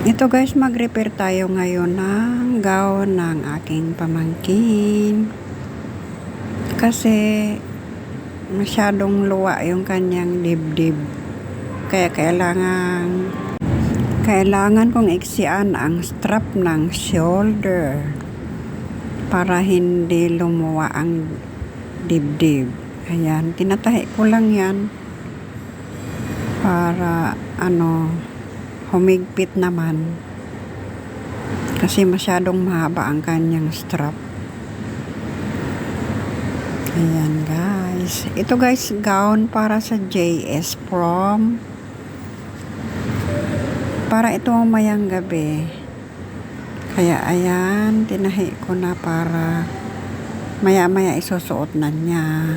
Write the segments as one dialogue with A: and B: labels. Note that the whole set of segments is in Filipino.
A: Ito guys, mag-repair tayo ngayon ng gown ng aking pamangkin. Kasi masyadong luwa yung kanyang dibdib. Kaya kailangan kong iksian ang strap ng shoulder para hindi lumuwa ang dibdib. Ayan, tinatahi ko lang yan para humigpit naman kasi masyadong mahaba ang kanyang strap. Ayan guys, ito guys, gown para sa JS prom, para ito mamayang gabi. Kaya ayan, tinahi ko na para maya isusuot na niya.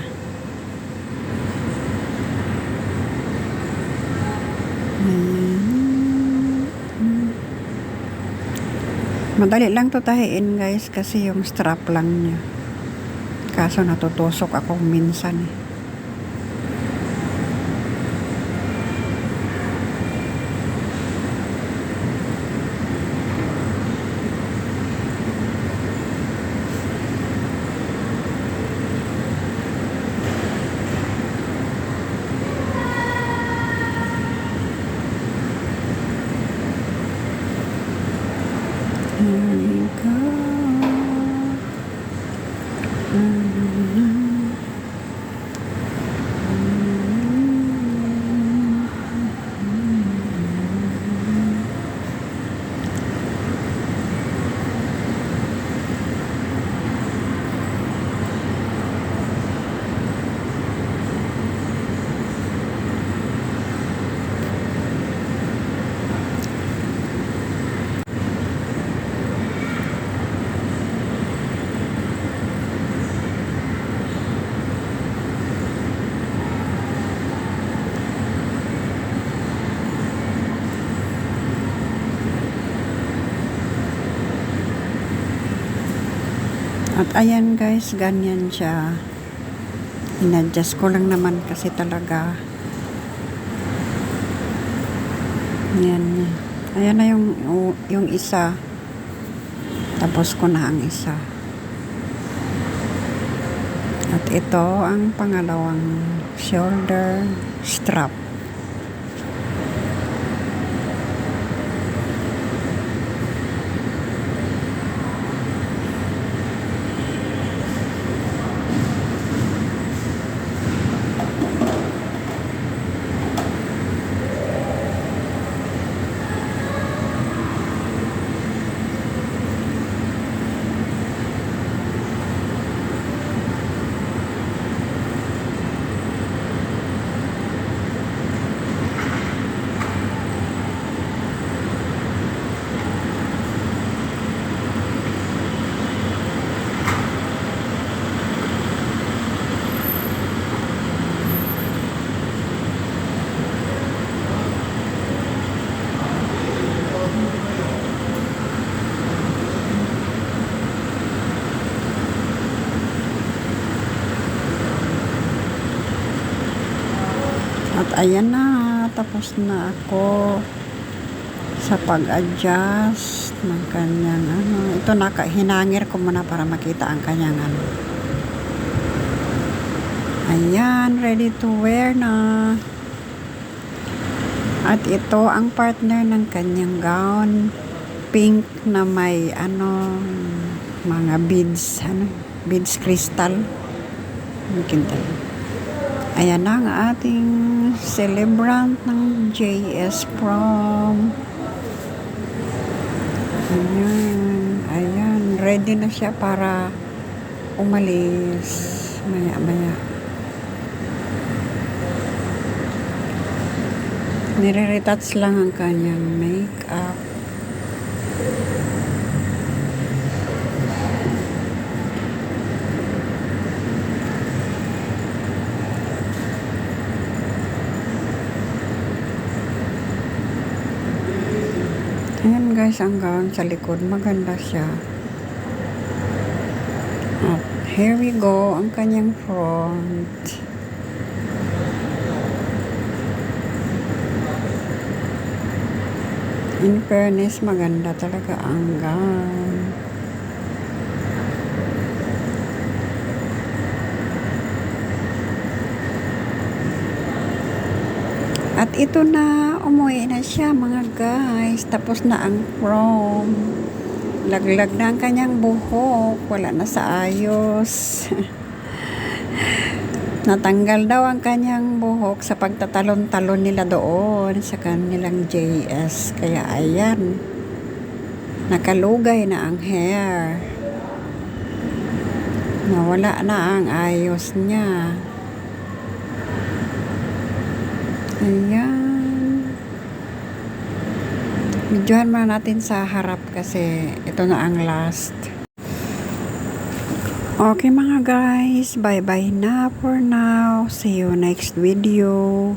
A: Madali lang to tahiin guys kasi yung strap lang niya. Kaso natutusok ako minsan eh. Here we go. At ayan guys, ganyan siya. In-adjust ko lang naman kasi talaga. Ayan. Ayan na yung isa. Tapos ko na ang isa. At ito ang pangalawang shoulder strap. At ayan na, tapos na ako sa pag-adjust ng kanyang ito hinangir ko muna para makita ang kanyang ayan, ready to wear na. At ito ang partner ng kanyang gown, pink na may mga beads, beads crystal. Ayan na ang ating celebrant ng JS prom. Ayan, ready na siya para umalis maya. Nire-retouch lang ang kanyang makeup. Ayan guys, ang gown sa likod, maganda siya. At here we go, ang kanyang front. In fairness, maganda talaga ang gown. At ito na, umuwi na siya mga guys. Tapos na ang prom. Laglag na ang kanyang buhok. Wala na sa ayos. Natanggal daw ang kanyang buhok sa pagtatalon-talon nila doon sa kanilang JS. Kaya ayan. Nakalugay na ang hair. Nawala na ang ayos niya. Ayan. Videohan muna natin sa harap kasi ito na ang last. Okay mga guys, bye bye na for now. See you next video.